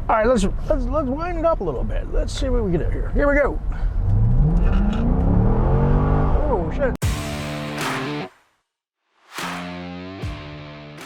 All right, let's wind it up a little bit. Let's see what we can do here. Here we go. Oh shit.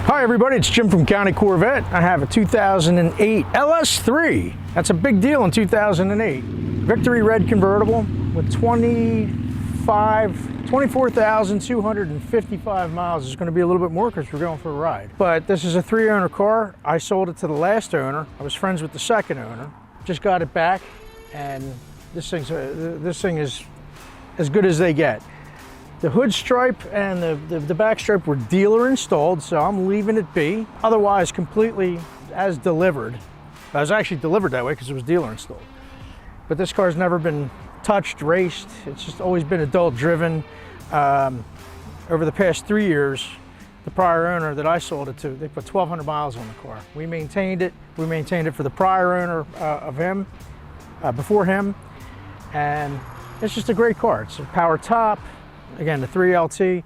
Hi everybody, it's Jim from County Corvette. I have a 2008 LS3. That's a big deal in 2008. Victory red convertible with 24,255 miles. It's going to be a little bit more because we're going for a ride. But this is a 3-owner car. I sold it to the last owner. I was friends with the second owner. Just got it back, and this thing is as good as they get. The hood stripe and the back stripe were dealer installed, so I'm leaving it be. Otherwise, completely as delivered. It was actually delivered that way because it was dealer installed. But this car's never been touched, raced. It's just always been adult driven. Over the past 3 years, the prior owner that I sold it to, they put 1,200 miles on the car. We maintained it. We maintained it for the prior owner of him, before him. And it's just a great car. It's a power top. Again, the 3LT,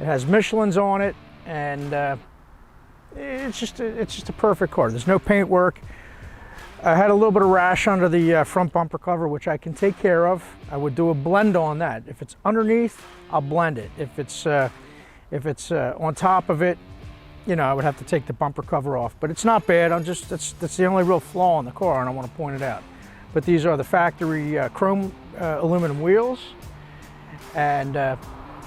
it has Michelin's on it, and it's just a perfect car. There's no paint work. I had a little bit of rash under the front bumper cover, which I can take care of. I would do a blend on that. If it's underneath, I'll blend it. If it's on top of it, you know, I would have to take the bumper cover off. But it's not bad. That's the only real flaw in the car, and I want to point it out. But these are the factory chrome aluminum wheels. And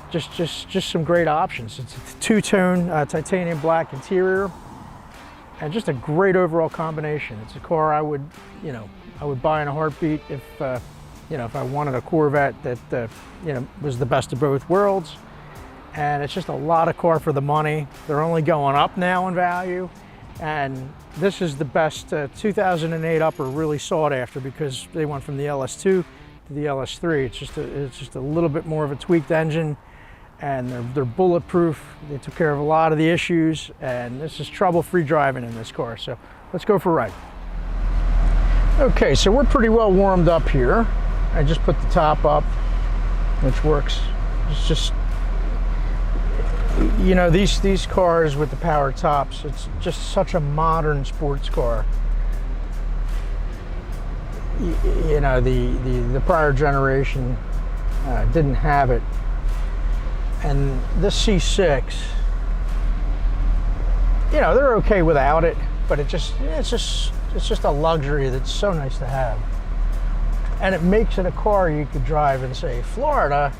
just some great options. It's a two-tone titanium black interior, and just a great overall combination. It's a car I would buy in a heartbeat if if I wanted a Corvette that was the best of both worlds. And it's just a lot of car for the money. They're only going up now in value, and this is the best 2008 upper, really sought after, because they went from the LS2 to the LS3. It's just a little bit more of a tweaked engine, and they're bulletproof. They took care of a lot of the issues, and this is trouble-free driving in this car. So let's go for a ride. Okay, so we're pretty well warmed up here. I just put the top up, which works. It's just, you know, these cars with the power tops, it's just such a modern sports car. You know, the prior generation didn't have it, and this C6, you know, they're okay without it, but it's just a luxury that's so nice to have, and it makes it a car you could drive in, say, Florida,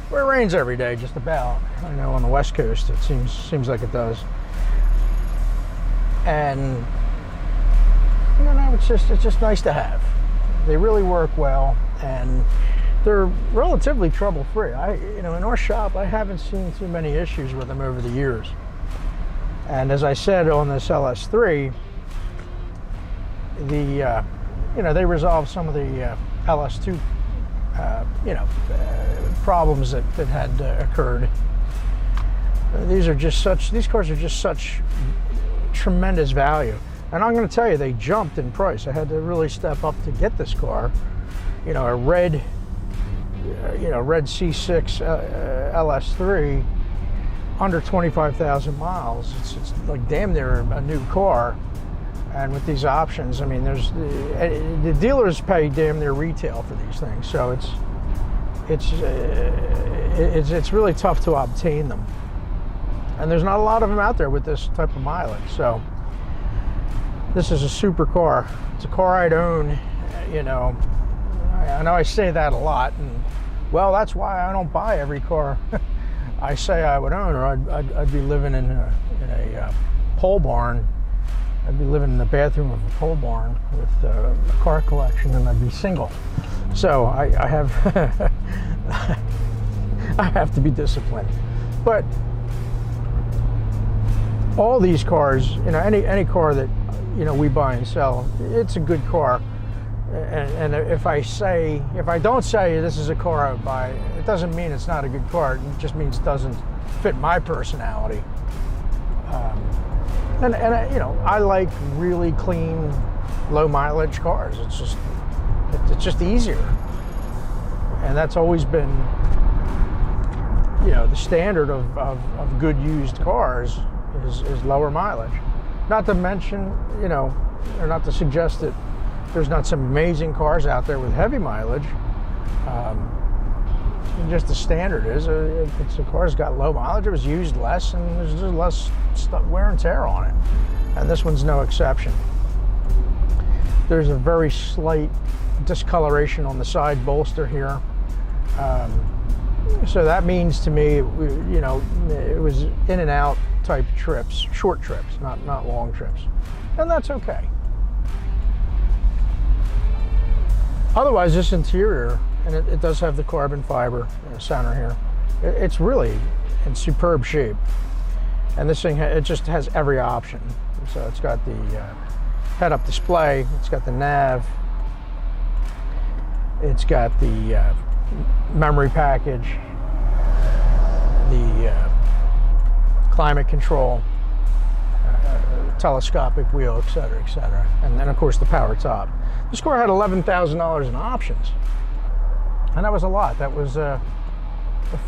where it rains every day, just about. I know on the West Coast it seems like it does, and you know, it's just nice to have. They really work well, and they're relatively trouble-free. In our shop, I haven't seen too many issues with them over the years. And as I said on this LS3, they resolved some of the LS2, problems that had occurred. These cars are just such tremendous value. And I'm going to tell you, they jumped in price. I had to really step up to get this car. You know, a red C6 LS3, under 25,000 miles. It's like damn near a new car. And with these options, I mean, the dealers pay damn near retail for these things. So it's really tough to obtain them. And there's not a lot of them out there with this type of mileage. So this is a super car. It's a car I'd own, you know. I know I say that a lot, and well, that's why I don't buy every car I say I would own, or I'd be living in a pole barn. I'd be living in the bathroom of a pole barn with a car collection, and I'd be single. So I have I have to be disciplined. But all these cars, you know, any car that we buy and sell, it's a good car. And if I don't say this is a car I would buy, it doesn't mean it's not a good car. It just means it doesn't fit my personality. I like really clean, low mileage cars. It's just easier, and that's always been, the standard of good used cars is lower mileage. Not to mention, or not to suggest that there's not some amazing cars out there with heavy mileage. Just the standard is, if it's a car's got low mileage, it was used less, and there's just less wear and tear on it. And this one's no exception. There's a very slight discoloration on the side bolster here. So that means to me, you know, it was in and out type trips, short trips, not long trips. And that's okay. Otherwise, this interior, and it does have the carbon fiber center here, it's really in superb shape. And this thing, it just has every option. So it's got the head-up display, it's got the nav, it's got the memory package, the climate control, telescopic wheel, etc., etc. And then, of course, the power top. This car had $11,000 in options. And that was a lot. That was a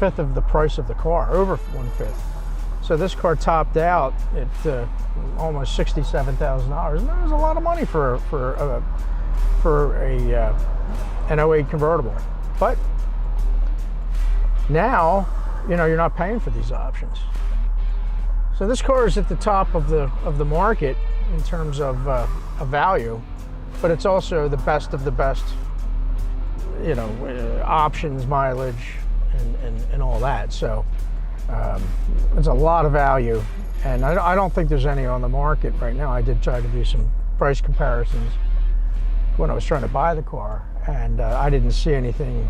fifth of the price of the car, over 1/5. So this car topped out at almost $67,000, and that was a lot of money for an 08 convertible. But now, you know, you're not paying for these options. So this car is at the top of the market in terms of value, but it's also the best of the best, you know, options, mileage, and all that. So it's a lot of value, and I don't think there's any on the market right now. I did try to do some price comparisons when I was trying to buy the car, and I didn't see anything,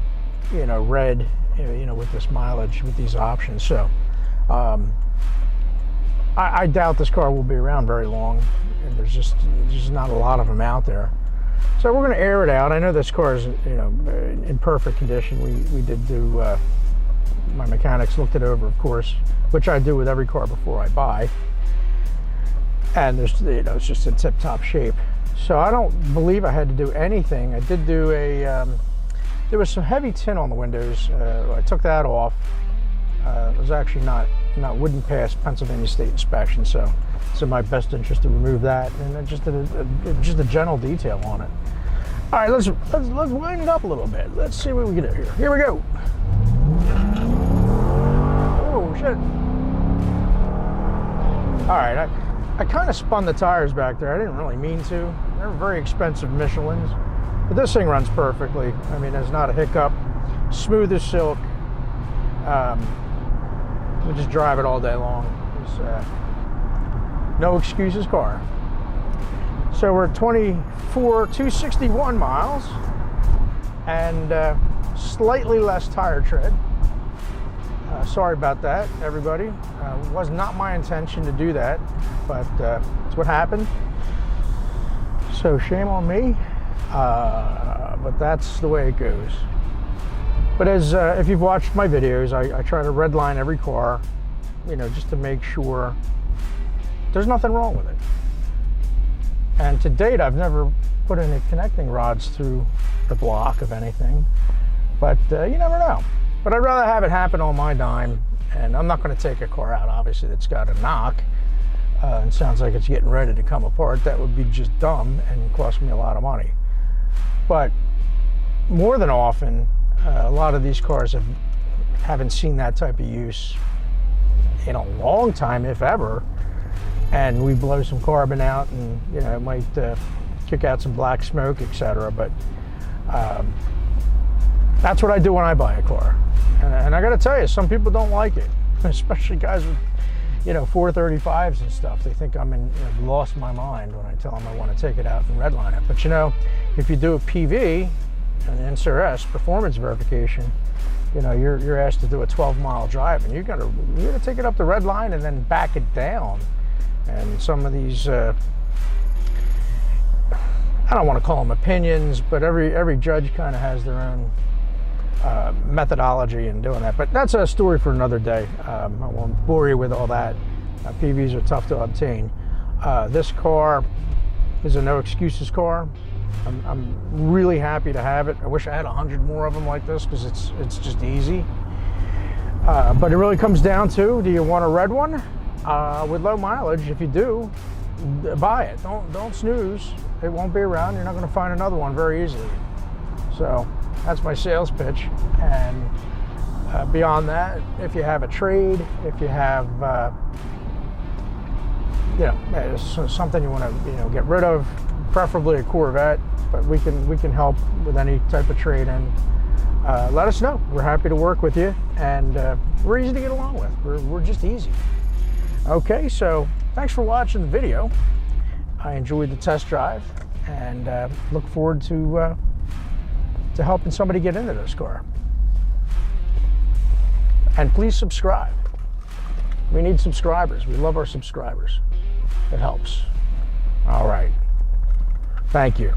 you know, red, you know, with this mileage, with these options. So I doubt this car will be around very long, and there's just not a lot of them out there. So we're going to air it out. I know this car is, you know, in perfect condition. We did do, my mechanics looked it over, of course, which I do with every car before I buy. And there's, you know, it's just in tip-top shape. So I don't believe I had to do anything. I did do there was some heavy tint on the windows. I took that off. It was actually wouldn't pass Pennsylvania State inspection, so it's in my best interest to remove that, and then just a general detail on it. All right, let's wind it up a little bit. Let's see what we can do here. Here we go. Oh shit! All right, I kind of spun the tires back there. I didn't really mean to. They're very expensive Michelins, but this thing runs perfectly. I mean, there's not a hiccup. Smooth as silk. We just drive it all day long. It's no excuses car. So we're at 261 miles, and slightly less tire tread. Sorry about that, everybody. It was not my intention to do that, but it's what happened. So shame on me, but that's the way it goes. But as if you've watched my videos, I try to redline every car, you know, just to make sure there's nothing wrong with it. And to date, I've never put any connecting rods through the block of anything, but you never know. But I'd rather have it happen on my dime, and I'm not going to take a car out, obviously, that's got a knock and sounds like it's getting ready to come apart. That would be just dumb and cost me a lot of money. But more than often, a lot of these cars haven't seen that type of use in a long time, if ever, and we blow some carbon out, and you know, it might kick out some black smoke, etc. But that's what I do when I buy a car, and I got to tell you, some people don't like it, especially guys with, you know, 435s and stuff. They think I'm lost my mind when I tell them I want to take it out and redline it. But you know, if you do a PV, an NSRS performance verification, you know, you're asked to do a 12-mile drive, and you're gonna take it up the red line and then back it down. And some of these, I don't want to call them opinions, but every judge kind of has their own methodology in doing that. But that's a story for another day. I won't bore you with all that. PVs are tough to obtain. This car is a no excuses car. I'm really happy to have it. I wish I had 100 more of them like this, because it's just easy. But it really comes down to, do you want a red one with low mileage? If you do, buy it. Don't snooze. It won't be around. You're not going to find another one very easily. So that's my sales pitch. And beyond that, if you have a trade, if you have something you want to get rid of, preferably a Corvette, but we can help with any type of trade in. Let us know. We're happy to work with you, and we're easy to get along with. We're just easy. Okay, so thanks for watching the video. I enjoyed the test drive, and look forward to helping somebody get into this car. And please subscribe. We need subscribers. We love our subscribers. It helps. All right. Thank you.